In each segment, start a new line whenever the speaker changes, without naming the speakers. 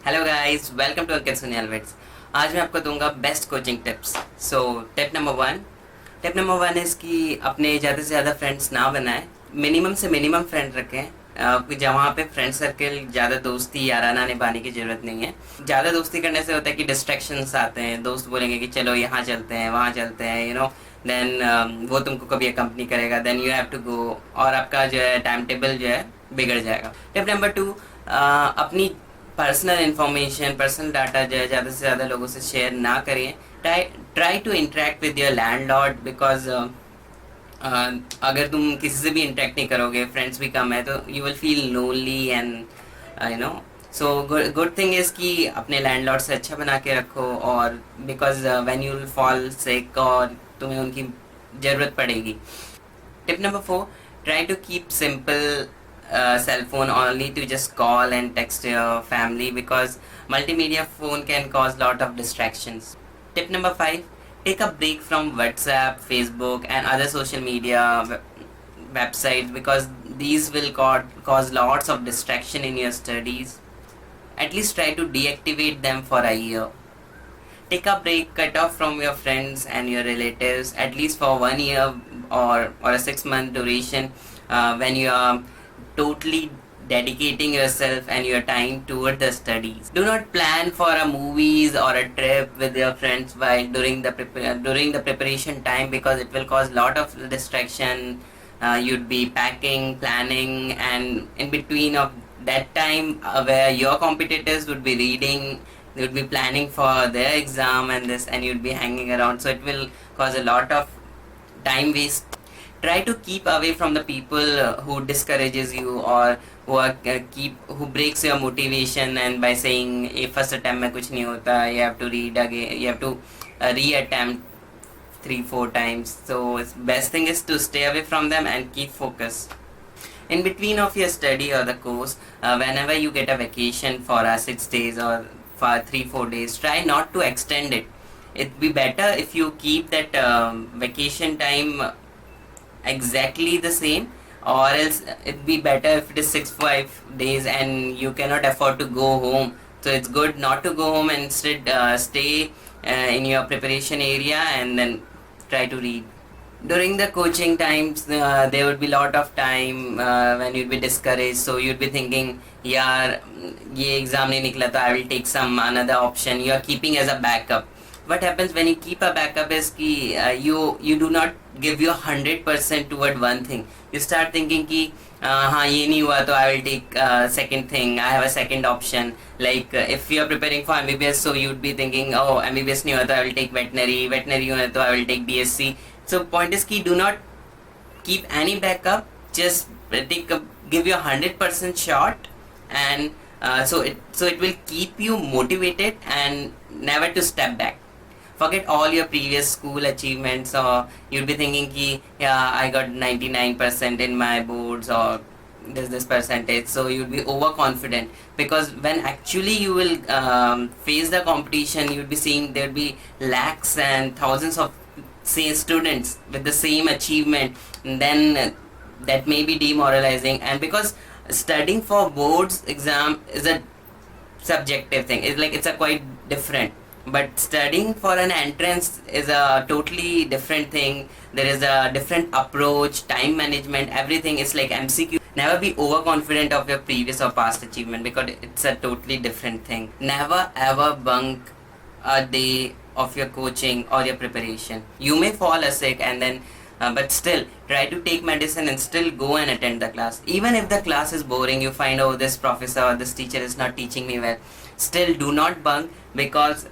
Hello guys, welcome to Ankit Suniyal wits. आज मैं आपको दूंगा best coaching tips. So tip number one is कि अपने ज़्यादा से ज़्यादा फ्रेंड्स ना बनाएं। मिनिमम से मिनिमम फ्रेंड रखें। जहाँ पे फ्रेंड सर्कल ज़्यादा दोस्ती याराना निभाने की ज़रूरत नहीं है। ज़्यादा दोस्ती करने से होता है कि डिस्ट्रैक्शंस आते हैं। दोस्त बोलेंगे कि चलो यहाँ चलते हैं, वहाँ चलते हैं, देन वो तुमको कभी अकम्पनी करेगा, then you have to go, और आपका जो है टाइम टेबल जो है बिगड़ जाएगा। टिप नंबर टू, अपनी पर्सनल इन्फॉर्मेशन, पर्सनल डाटा जो है ज़्यादा से ज़्यादा लोगों से शेयर ना करें। Try to interact with your landlord, because अगर तुम किसी से भी इंटरेक्ट नहीं करोगे, फ्रेंड्स भी कम है, तो you will feel lonely and you know so good thing is कि अपने लैंडलॉर्ड से अच्छा बना के रखो, और because when you will fall sick और तुम्हें उनकी ज़रूरत पड़ेगी। Tip number four, try to keep simple cell phone only to just call and text your family, because multimedia phone can cause lot of distractions. Tip number five, take a break from WhatsApp, Facebook and other social media websites, because these will cause lots of distraction in your studies. At least try to deactivate them for a year. Take a break, cut off from your friends and your relatives at least for 1 year or a 6 month duration, when you are totally dedicating yourself and your time toward the studies. Do not plan for a movies or a trip with your friends while during the preparation time, because it will cause lot of distraction. You'd be packing, planning, and in between of that time, where your competitors would be reading, they would be planning for their exam and this, and you'd be hanging around, so it will cause a lot of time waste. Try to keep away from the people who discourages you, or who breaks your motivation, and by saying a first attempt में कुछ नहीं होता, you have to read again, you have to re-attempt 3-4 times. So best thing is to stay away from them and keep focus. In between of your study or the course, whenever you get a vacation for 6 days or for 3-4 days, try not to extend it. It'd be better if you keep that vacation time exactly the same, or else it'd be better if it is 6-5 days and you cannot afford to go home. So it's good not to go home, and instead stay in your preparation area and then try to read. During the coaching times, there would be lot of time when you'd be discouraged, so you'd be thinking, yaar, ye exam nahi nikla, so I will take some another option. You are keeping as a backup. What happens when you keep a backup is ki you do not give your 100% toward one thing. You start thinking ki हाँ ये नहीं हुआ तो I will take second thing, I have a second option. Like if you are preparing for MBBS, so you would be thinking, oh MBBS नहीं हुआ तो I will take veterinary हुआ तो I will take BSc. So point is ki do not keep any backup, just give your 100% shot, and so it will keep you motivated and never to step back. Forget all your previous school achievements, or you'll be thinking ki yeah, I got 99% in my boards, or this percentage, so you'll be overconfident, because when actually you will face the competition, you'll be seeing there'll be lakhs and thousands of say students with the same achievement, and then that may be demoralizing. And because studying for boards exam is a subjective thing, it's a quite different, but studying for an entrance is a totally different thing. There is a different approach, time management, everything is like MCQ. Never be overconfident of your previous or past achievement, because it's a totally different thing. Never ever bunk a day of your coaching or your preparation. You may fall sick, and then but still try to take medicine and still go and attend the class. Even if the class is boring, you find, oh, this professor or this teacher is not teaching me well, still do not bunk, because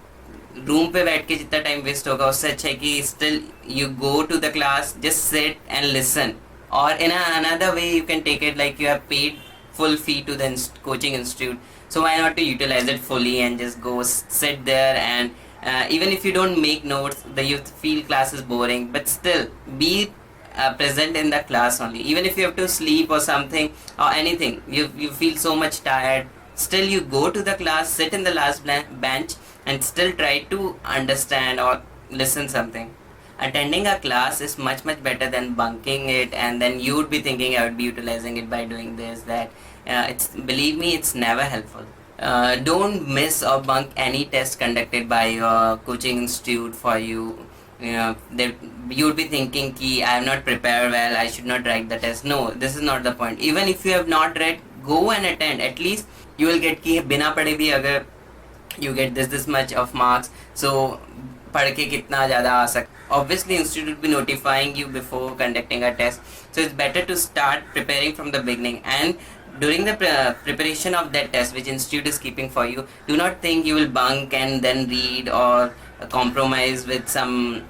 room पे बैठ के जितना time waste होगा उससे अच्छा है कि still you go to the class, just sit and listen. और in another way you can take it like you have paid full fee to the coaching institute, so why not to utilize it fully and just go sit there, and even if you don't make notes, you feel class is boring, but still be present in the class only. Even if you have to sleep or something or anything, you feel so much tired, still you go to the class, sit in the last bench, and still try to understand or listen something. Attending a class is much better than bunking it, and then you would be thinking I would be utilizing it by doing this, that. Believe me, it's never helpful. don't miss or bunk any test conducted by your coaching institute for you. You would be thinking ki I am not prepared well, I should not write the test. No, this is not the point. Even if you have not read, go and attend. At least you will get ki bina पढ़े भी अगर you get this much of marks, so पढ़ के कितना ज़्यादा आ सकता. Obviously institute will be notifying you before conducting a test, so it's better to start preparing from the beginning. And during the preparation of that test which institute is keeping for you, do not think you will bunk and then read or compromise with some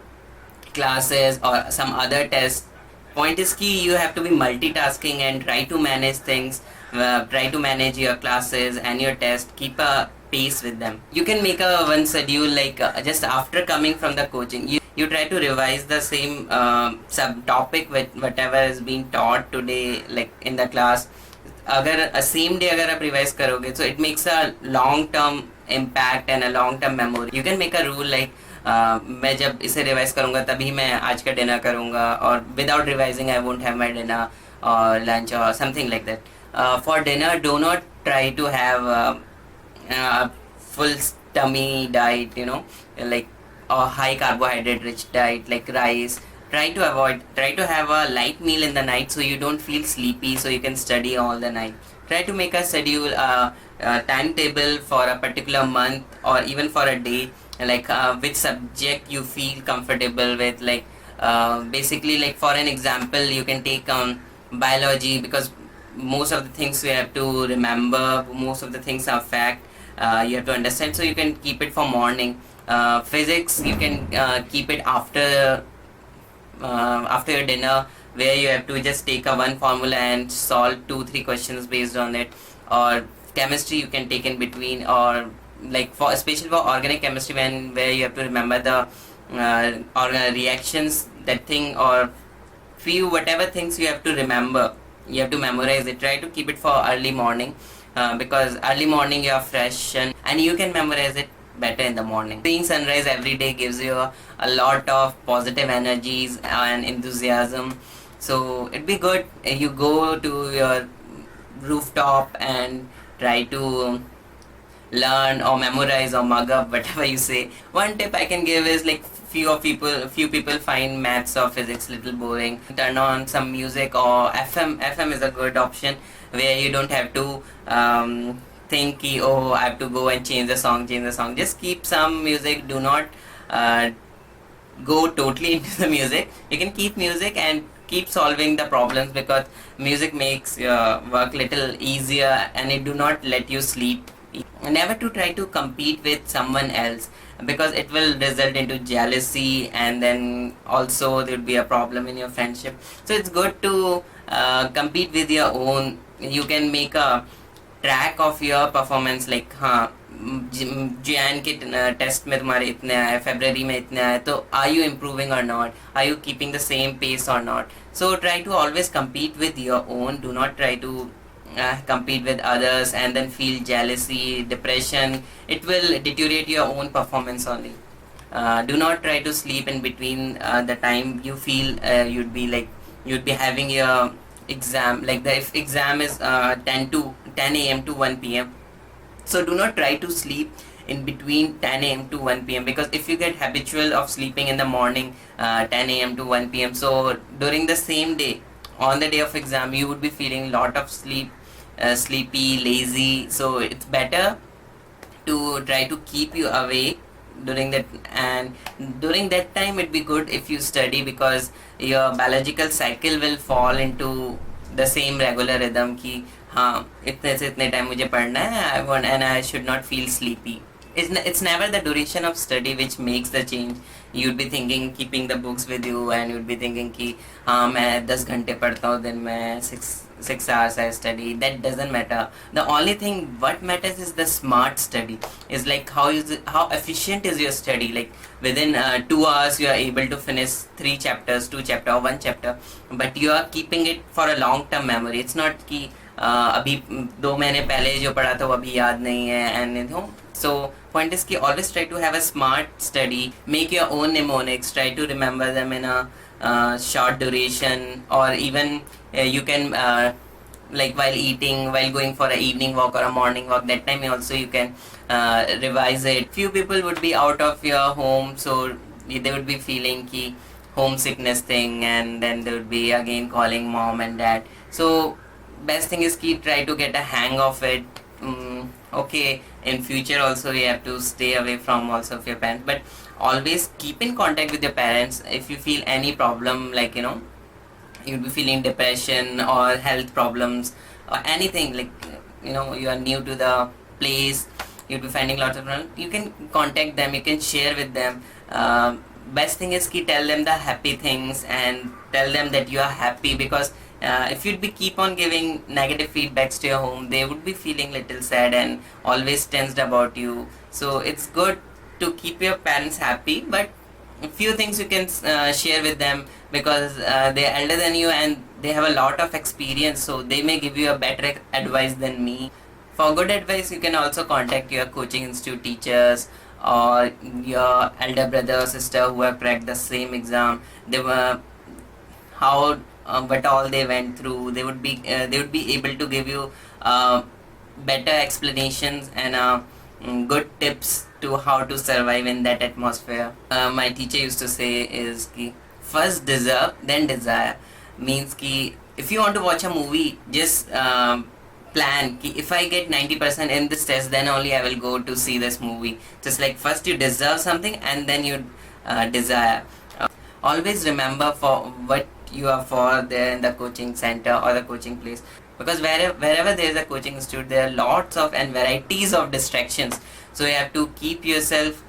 classes or some other tests. Point is key, you have to be multitasking and try to manage things, try to manage your classes and your test, keep a pace with them. You can make a one schedule like just after coming from the coaching, you try to revise the same sub topic with whatever is being taught today, like in the class. अगर same day अगर आप revise करोगे, so it makes a long term impact and a long term memory. You can make a rule like मैं जब इसे revise करूँगा तभी मैं आज का डिनर करूँगा, और without revising I won't have my dinner और लंच और something like that. For dinner do not try to have full tummy diet, like a high carbohydrate rich diet like rice. Try to have a light meal in the night so you don't feel sleepy, so you can study all the night. Try to make a schedule, timetable for a particular month or even for a day, like which subject you feel comfortable with. Like basically, like for an example, you can take biology, because most of the things you have to remember, most of the things are fact, you have to understand, so you can keep it for morning. Physics, you can keep it after your dinner, where you have to just take a one formula and solve 2-3 questions based on it. Or chemistry you can take in between, or like for especially for organic chemistry, where you have to remember the reactions, that thing, or few whatever things you have to remember, you have to memorize it. Try to keep it for early morning, because early morning you are fresh and you can memorize it better in the morning. Seeing sunrise every day gives you a lot of positive energies and enthusiasm, so it'd be good if you go to your rooftop and try to learn or memorize or mug up whatever you say. One tip I can give is, like, few people find maths or physics little boring. Turn on some music, or FM is a good option, where you don't have to think oh I have to go and change the song. Just keep some music. Do not go totally into the music. You can keep music and keep solving the problems, because music makes your work little easier and it do not let you sleep. Never to try to compete with someone else, because it will result into jealousy, and then also there would be a problem in your friendship. So it's good to compete with your own. You can make a track of your performance, like हाँ जैन के test में तुम्हारे इतने आए, फरवरी में इतने आए, तो are you improving or not, are you keeping the same pace or not. So try to always compete with your own. Do not try to compete with others and then feel jealousy, depression. It will deteriorate your own performance only. Do not try to sleep in between the time you feel you'd be having your exam. Like if exam is 10 a.m. to 1 p.m. So do not try to sleep in between 10 a.m. to 1 p.m. because if you get habitual of sleeping in the morning 10 a.m. to 1 p.m. so during the same day, on the day of exam, you would be feeling lot of sleepy, lazy. So it's better to try to keep you awake during that, and during that time it'd be good if you study, because your biological cycle will fall into the same regular rhythm कि हाँ इतने से इतने time मुझे पढ़ना है, and I should not feel sleepy. It's never the duration of study which makes the change. You'd be thinking keeping the books with you, and you'd be thinking कि हाँ मैं 10 घंटे पढ़ता हूँ दिन में, 6 hours I study. That doesn't matter. The only thing what matters is the smart study. Is like how efficient is your study. Like within 2 hours you are able to finish 3 chapters, 2 chapter or 1 chapter, but you are keeping it for a long term memory. It's not कि अभी 2 महीने पहले जो पढ़ा था वो अभी याद नहीं है, and so point is कि always try to have a smart study. Make your own mnemonics. Try to remember them in a short duration, or even you can like while eating, while going for an evening walk or a morning walk, that time also you can revise it. Few people would be out of your home, so they would be feeling ki homesickness thing, and then they would be again calling mom and dad. So best thing is ki try to get a hang of it. Okay, in future also you have to stay away from also of your parents, but always keep in contact with your parents. If you feel any problem, like you'd be feeling depression or health problems or anything, like you are new to the place, you'll be finding lots of problems, you can contact them, you can share with them. Best thing is ki tell them the happy things and tell them that you are happy, because if you'd be keep on giving negative feedbacks to your home, they would be feeling little sad and always tensed about you. So it's good to keep your parents happy, but a few things you can share with them, because they're elder than you and they have a lot of experience, so they may give you a better advice than me. For good advice, you can also contact your coaching institute teachers or your elder brother or sister who have cracked the same exam. They were how what all they went through. They would be able to give you better explanations and good tips to how to survive in that atmosphere. My teacher used to say is ki first deserve then desire. Means ki if you want to watch a movie, just plan ki if I get 90% in this test, then only I will go to see this movie. Just like first you deserve something and then you desire. Always remember for what you are for there in the coaching center or the coaching place, because wherever there is a coaching institute, there are lots of and varieties of distractions. So you have to keep yourself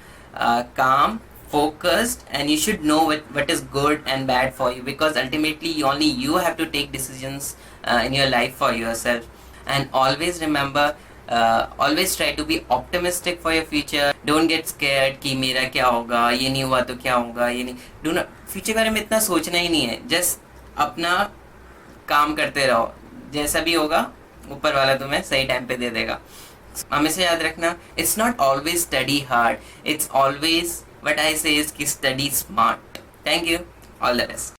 calm, focused, and you should know what is good and bad for you, because ultimately only you have to take decisions in your life for yourself. And always remember, always try to be optimistic for your future. Don't get scared कि मेरा क्या होगा, ये नहीं हुआ तो क्या होगा, ये नहीं. Do not future के बारे में इतना सोचना ही नहीं है. Just अपना काम करते रहो, जैसा भी होगा ऊपर वाला तुम्हें सही टाइम पे दे देगा. हमेशा याद रखना, it's not always study hard, it's always what I say is कि study smart. Thank you, all the best.